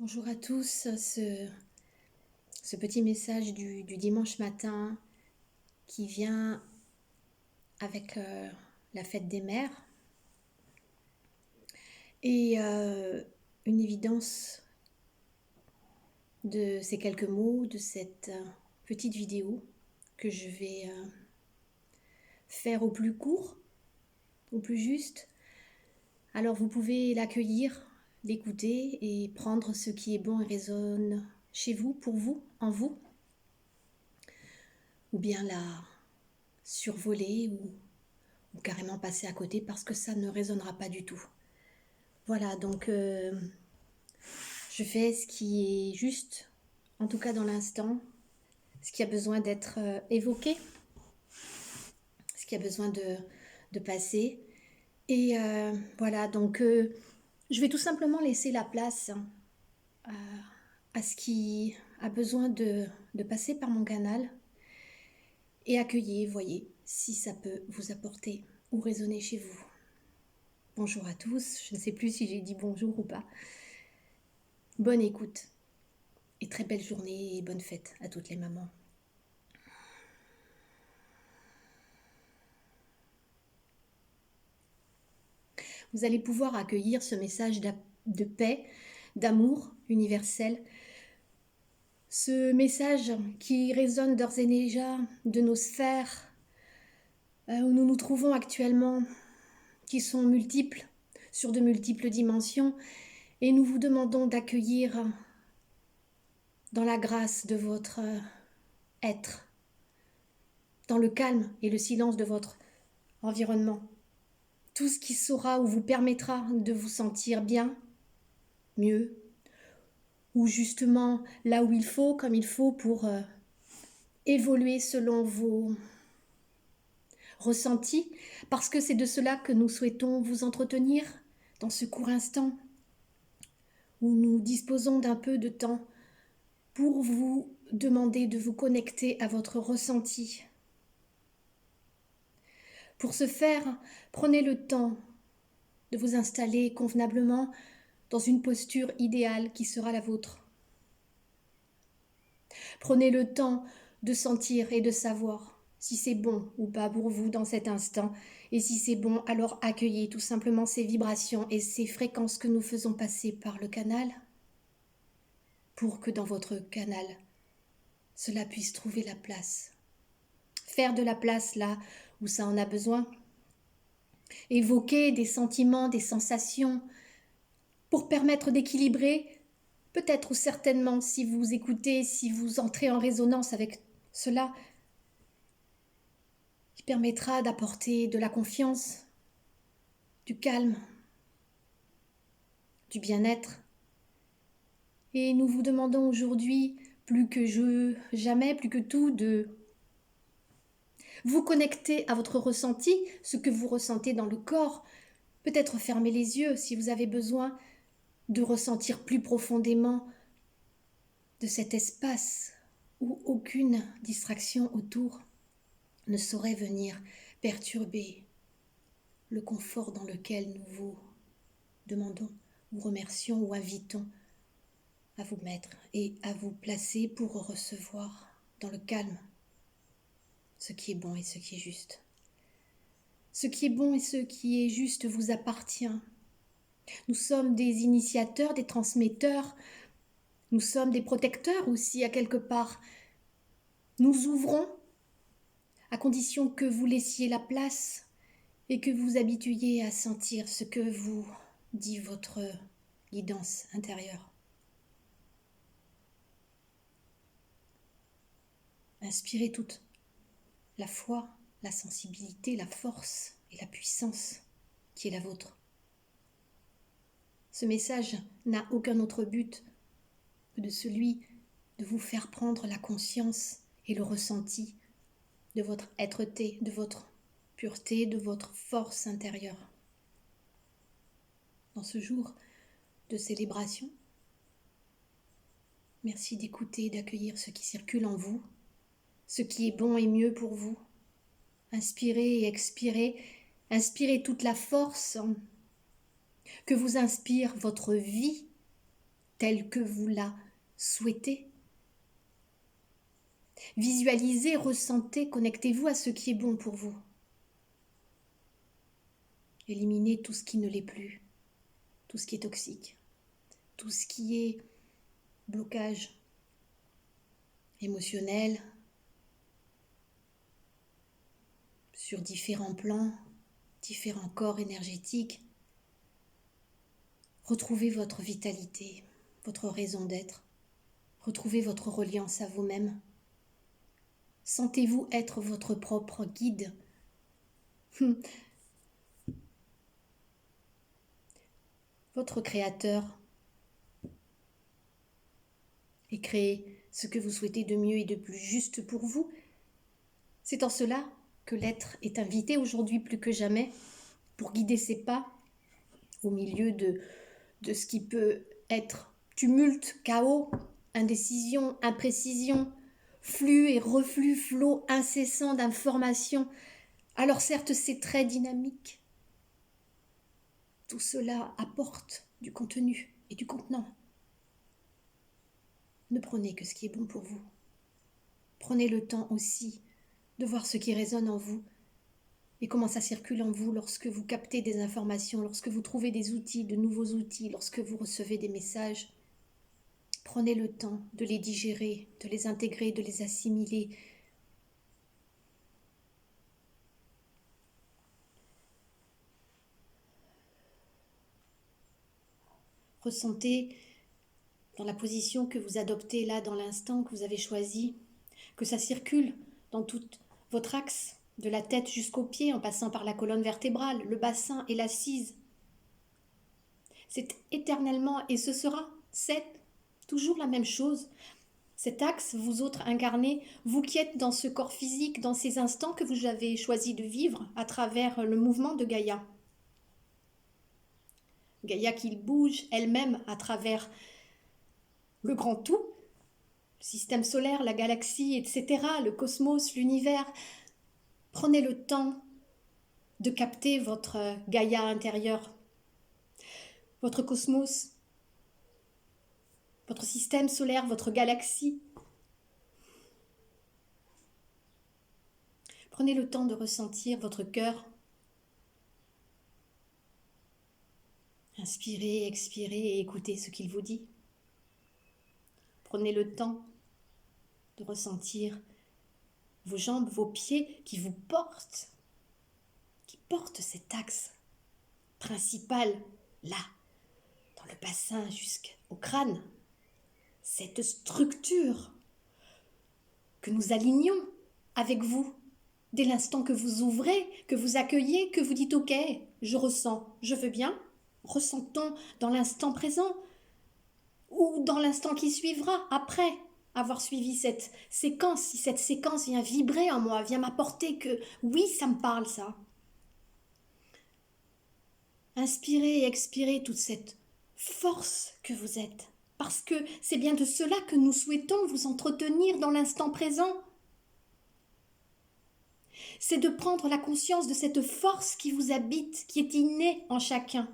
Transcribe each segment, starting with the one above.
Bonjour à tous, ce petit message du dimanche matin qui vient avec la fête des mères et une évidence de ces quelques mots, de cette petite vidéo que je vais faire au plus court, au plus juste. Alors vous pouvez l'accueillir, l'écouter et prendre ce qui est bon et résonne chez vous, pour vous, en vous, ou bien la survoler ou carrément passer à côté parce que ça ne résonnera pas du tout. Voilà, donc je fais ce qui est juste, en tout cas dans l'instant, ce qui a besoin d'être évoqué, ce qui a besoin de passer. Et voilà, donc je vais tout simplement laisser la place à ce qui a besoin de passer par mon canal et accueillir, voyez, si ça peut vous apporter ou résonner chez vous. Bonjour à tous, je ne sais plus si j'ai dit bonjour ou pas. Bonne écoute et très belle journée et bonne fête à toutes les mamans. Vous allez pouvoir accueillir ce message de paix, d'amour universel. Ce message qui résonne d'ores et déjà de nos sphères où nous nous trouvons actuellement, qui sont multiples, sur de multiples dimensions, et nous vous demandons d'accueillir dans la grâce de votre être, dans le calme et le silence de votre environnement, tout ce qui saura ou vous permettra de vous sentir bien, mieux, ou justement là où il faut, comme il faut pour évoluer selon vos ressentis, parce que c'est de cela que nous souhaitons vous entretenir dans ce court instant où nous disposons d'un peu de temps pour vous demander de vous connecter à votre ressenti. Pour ce faire, prenez le temps de vous installer convenablement dans une posture idéale qui sera la vôtre. Prenez le temps de sentir et de savoir si c'est bon ou pas pour vous dans cet instant. Et si c'est bon, alors accueillez tout simplement ces vibrations et ces fréquences que nous faisons passer par le canal pour que dans votre canal, cela puisse trouver la place. Faire de la place là où ça en a besoin. Évoquer des sentiments, des sensations pour permettre d'équilibrer, peut-être ou certainement si vous écoutez, si vous entrez en résonance avec cela, qui permettra d'apporter de la confiance, du calme, du bien-être. Et nous vous demandons aujourd'hui, plus que jamais, plus que tout, de vous connecter à votre ressenti, ce que vous ressentez dans le corps. Peut-être fermer les yeux si vous avez besoin de ressentir plus profondément de cet espace où aucune distraction autour ne saurait venir perturber le confort dans lequel nous vous demandons, ou remercions ou invitons à vous mettre et à vous placer pour recevoir dans le calme ce qui est bon et ce qui est juste. Ce qui est bon et ce qui est juste vous appartient. Nous sommes des initiateurs, des transmetteurs, nous sommes des protecteurs aussi à quelque part. Nous ouvrons à condition que vous laissiez la place et que vous habituiez à sentir ce que vous dit votre guidance intérieure. Inspirez toute la foi, la sensibilité, la force et la puissance qui est la vôtre. Ce message n'a aucun autre but que de celui de vous faire prendre la conscience et le ressenti de votre être-té, de votre pureté, de votre force intérieure. Dans ce jour de célébration, merci d'écouter et d'accueillir ce qui circule en vous, ce qui est bon et mieux pour vous. Inspirez et expirez, inspirez toute la force que vous inspire votre vie telle que vous la souhaitez. Visualisez, ressentez, connectez-vous à ce qui est bon pour vous. Éliminez tout ce qui ne l'est plus, tout ce qui est toxique, tout ce qui est blocage émotionnel sur différents plans, différents corps énergétiques. Retrouvez votre vitalité, votre raison d'être. Retrouvez votre reliance à vous-même. Sentez-vous être votre propre guide. Votre créateur. Et créez ce que vous souhaitez de mieux et de plus juste pour vous. C'est en cela que l'être est invité aujourd'hui plus que jamais pour guider ses pas au milieu de ce qui peut être tumulte, chaos, indécision, imprécision, flux et reflux, flot incessant d'informations. Alors certes, c'est très dynamique. Tout cela apporte du contenu et du contenant. Ne prenez que ce qui est bon pour vous. Prenez le temps aussi de voir ce qui résonne en vous et comment ça circule en vous lorsque vous captez des informations, lorsque vous trouvez des outils, de nouveaux outils, lorsque vous recevez des messages. Prenez le temps de les digérer, de les intégrer, de les assimiler. Ressentez dans la position que vous adoptez là, dans l'instant que vous avez choisi, que ça circule dans tout votre axe, de la tête jusqu'aux pieds, en passant par la colonne vertébrale, le bassin et l'assise. C'est éternellement, et ce sera, c'est toujours la même chose. Cet axe, vous autres incarnés, vous qui êtes dans ce corps physique, dans ces instants que vous avez choisi de vivre à travers le mouvement de Gaïa. Gaïa qui bouge elle-même à travers le grand tout, le système solaire, la galaxie, etc., le cosmos, l'univers. Prenez le temps de capter votre Gaïa intérieur, votre cosmos, votre système solaire, votre galaxie. Prenez le temps de ressentir votre cœur. Inspirez, expirez et écoutez ce qu'il vous dit. Prenez le temps de ressentir vos jambes, vos pieds qui vous portent, qui portent cet axe principal, là, dans le bassin jusqu'au crâne. Cette structure que nous alignons avec vous dès l'instant que vous ouvrez, que vous accueillez, que vous dites « Ok, je ressens, je veux bien ». Ressentons dans l'instant présent ou dans l'instant qui suivra, après avoir suivi cette séquence, si cette séquence vient vibrer en moi, vient m'apporter que oui, ça me parle ça. Inspirez et expirez toute cette force que vous êtes, parce que c'est bien de cela que nous souhaitons vous entretenir dans l'instant présent. C'est de prendre la conscience de cette force qui vous habite, qui est innée en chacun,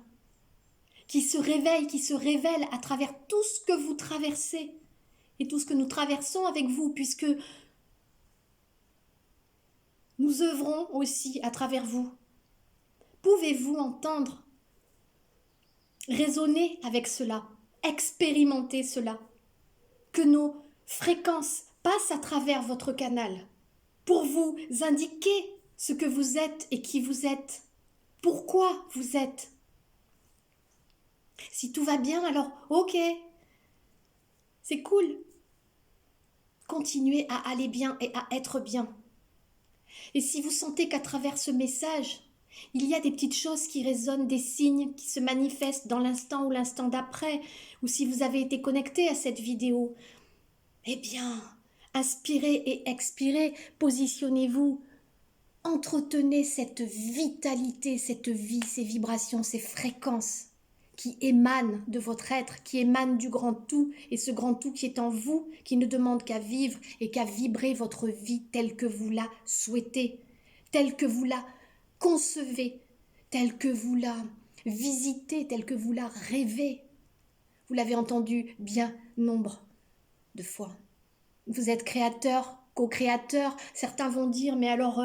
qui se révèle à travers tout ce que vous traversez et tout ce que nous traversons avec vous, puisque nous œuvrons aussi à travers vous. Pouvez-vous entendre, raisonner avec cela, expérimenter cela, que nos fréquences passent à travers votre canal pour vous indiquer ce que vous êtes et qui vous êtes, pourquoi vous êtes. Si tout va bien, alors ok, c'est cool. Continuez à aller bien et à être bien. Et si vous sentez qu'à travers ce message, il y a des petites choses qui résonnent, des signes qui se manifestent dans l'instant ou l'instant d'après, ou si vous avez été connecté à cette vidéo, eh bien, inspirez et expirez, positionnez-vous, entretenez cette vitalité, cette vie, ces vibrations, ces fréquences qui émanent de votre être, qui émanent du grand tout, et ce grand tout qui est en vous, qui ne demande qu'à vivre et qu'à vibrer votre vie telle que vous la souhaitez, telle que vous la concevez, telle que vous la visitez, telle que vous la rêvez. Vous l'avez entendu bien nombre de fois. Vous êtes créateur, co-créateur. Certains vont dire, mais alors,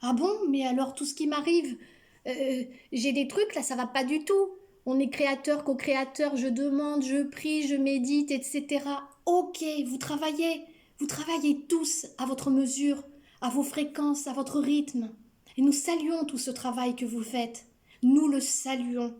ah bon, mais alors tout ce qui m'arrive, j'ai des trucs là, ça va pas du tout. On est créateur, co-créateur, je demande, je prie, je médite, etc. Ok, vous travaillez tous à votre mesure, à vos fréquences, à votre rythme. Et nous saluons tout ce travail que vous faites. Nous le saluons.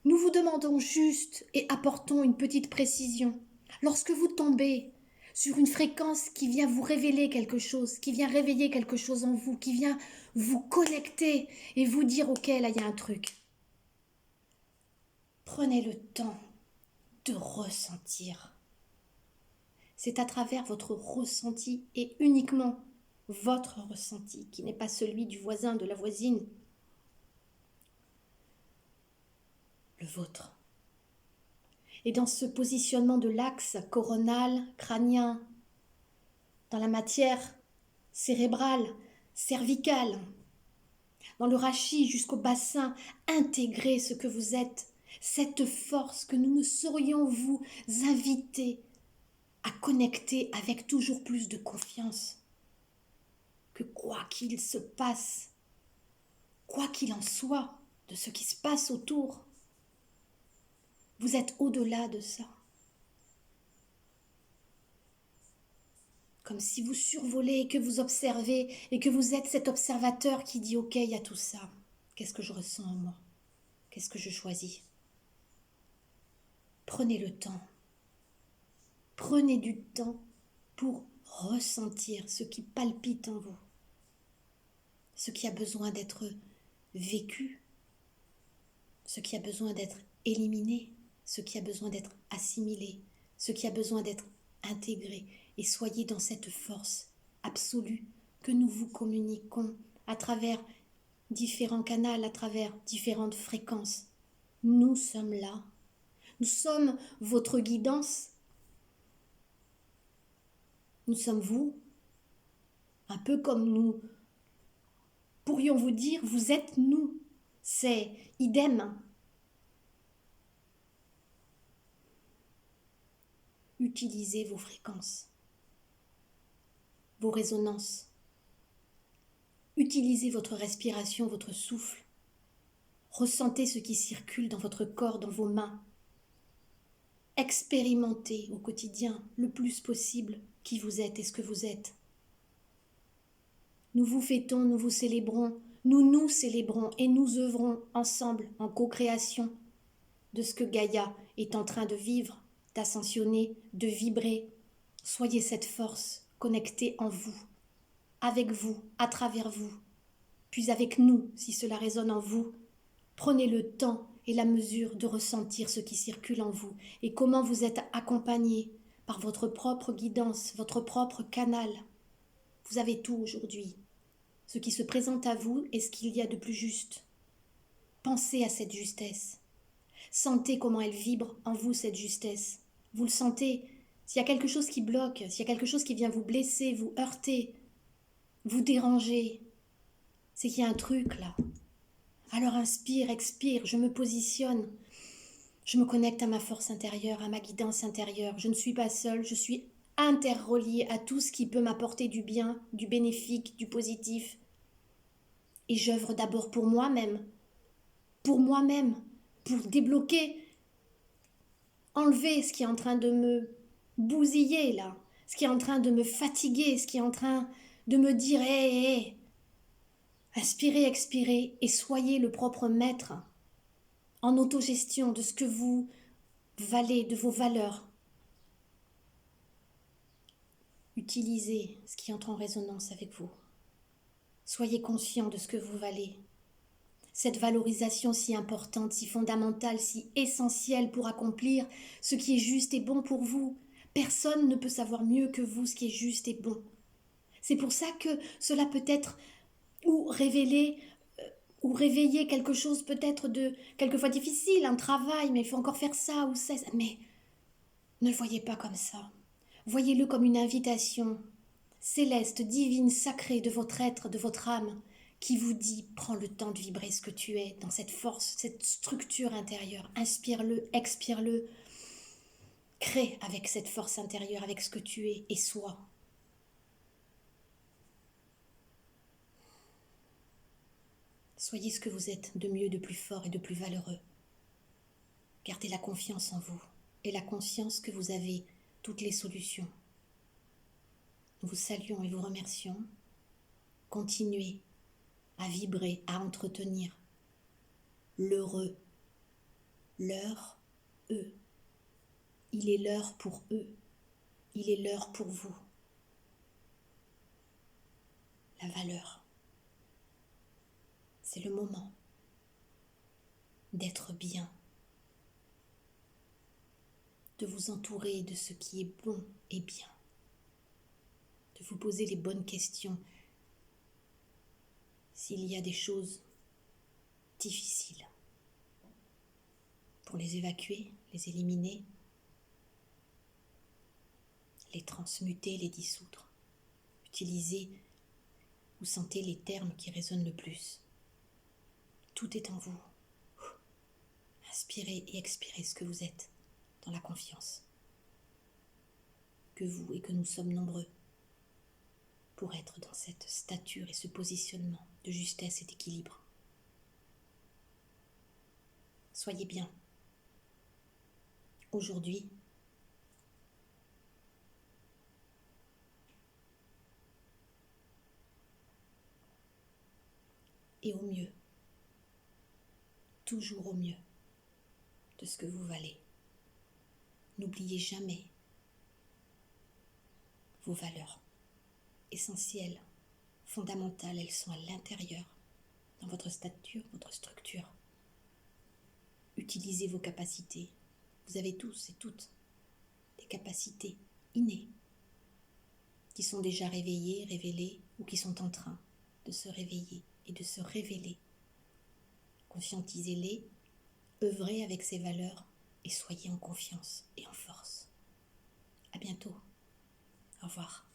Nous vous demandons juste et apportons une petite précision. Lorsque vous tombez sur une fréquence qui vient vous révéler quelque chose, qui vient réveiller quelque chose en vous, qui vient vous connecter et vous dire ok, là il y a un truc. Prenez le temps de ressentir. C'est à travers votre ressenti et uniquement votre ressenti, qui n'est pas celui du voisin, de la voisine, le vôtre. Et dans ce positionnement de l'axe coronal, crânien, dans la matière cérébrale, cervicale, dans le rachis jusqu'au bassin, intégrez ce que vous êtes, cette force que nous ne saurions vous inviter à connecter avec toujours plus de confiance. Que quoi qu'il se passe, quoi qu'il en soit de ce qui se passe autour, vous êtes au-delà de ça. Comme si vous survolez et que vous observez et que vous êtes cet observateur qui dit ok, il y a tout ça. Qu'est-ce que je ressens en moi? Qu'est-ce que je choisis? Prenez le temps. Prenez du temps pour ressentir ce qui palpite en vous, ce qui a besoin d'être vécu, ce qui a besoin d'être éliminé, ce qui a besoin d'être assimilé, ce qui a besoin d'être intégré. Et soyez dans cette force absolue que nous vous communiquons à travers différents canaux, à travers différentes fréquences. Nous sommes là. Nous sommes votre guidance. Nous sommes vous. Un peu comme nous pourrions vous dire, vous êtes nous. C'est idem. Utilisez vos fréquences, vos résonances. Utilisez votre respiration, votre souffle. Ressentez ce qui circule dans votre corps, dans vos mains. Expérimentez au quotidien le plus possible qui vous êtes et ce que vous êtes. Nous vous fêtons, nous vous célébrons, nous nous célébrons et nous œuvrons ensemble en co-création de ce que Gaïa est en train de vivre, d'ascensionner, de vibrer. Soyez cette force connectée en vous, avec vous, à travers vous, puis avec nous si cela résonne en vous. Prenez le temps et la mesure de ressentir ce qui circule en vous et comment vous êtes accompagné par votre propre guidance, votre propre canal. Vous avez tout aujourd'hui. Ce qui se présente à vous est ce qu'il y a de plus juste. Pensez à cette justesse. Sentez comment elle vibre en vous, cette justesse. Vous le sentez. S'il y a quelque chose qui bloque, s'il y a quelque chose qui vient vous blesser, vous heurter, vous déranger, c'est qu'il y a un truc là. Alors inspire, expire, je me positionne. Je me connecte à ma force intérieure, à ma guidance intérieure. Je ne suis pas seule, je suis interreliée à tout ce qui peut m'apporter du bien, du bénéfique, du positif. Et j'œuvre d'abord pour moi-même, pour débloquer, enlever ce qui est en train de me bousiller là, ce qui est en train de me fatiguer, ce qui est en train de me dire hé, inspirez, expirez et soyez le propre maître en autogestion de ce que vous valez, de vos valeurs. Utilisez ce qui entre en résonance avec vous. Soyez conscient de ce que vous valez. Cette valorisation si importante, si fondamentale, si essentielle pour accomplir ce qui est juste et bon pour vous. Personne ne peut savoir mieux que vous ce qui est juste et bon. C'est pour ça que cela peut être ou révéler ou réveiller quelque chose peut-être de quelquefois difficile, un travail, mais il faut encore faire ça ou ça. Mais ne le voyez pas comme ça. Voyez-le comme une invitation céleste, divine, sacrée de votre être, de votre âme, qui vous dit « Prends le temps de vibrer ce que tu es, dans cette force, cette structure intérieure. Inspire-le, expire-le. Crée avec cette force intérieure, avec ce que tu es et sois. Soyez ce que vous êtes de mieux, de plus fort et de plus valeureux. Gardez la confiance en vous et la conscience que vous avez toutes les solutions. Nous vous saluons et vous remercions. Continuez à vibrer, à entretenir l'heureux, leur, eux. Il est l'heure pour eux, il est l'heure pour vous. La valeur, c'est le moment d'être bien, de vous entourer de ce qui est bon et bien, de vous poser les bonnes questions s'il y a des choses difficiles, pour les évacuer, les éliminer, les transmuter, les dissoudre. Utilisez ou sentez les termes qui résonnent le plus. Tout est en vous. Inspirez et expirez ce que vous êtes dans la confiance. Que vous et que nous sommes nombreux pour être dans cette stature et ce positionnement de justesse et d'équilibre. Soyez bien. Aujourd'hui, et au mieux, toujours au mieux de ce que vous valez. N'oubliez jamais vos valeurs essentielles, fondamentales, elles sont à l'intérieur, dans votre stature, votre structure. Utilisez vos capacités. Vous avez tous et toutes des capacités innées qui sont déjà réveillées, révélées ou qui sont en train de se réveiller et de se révéler. Conscientisez-les, œuvrez avec ces valeurs et soyez en confiance et en force. À bientôt. Au revoir.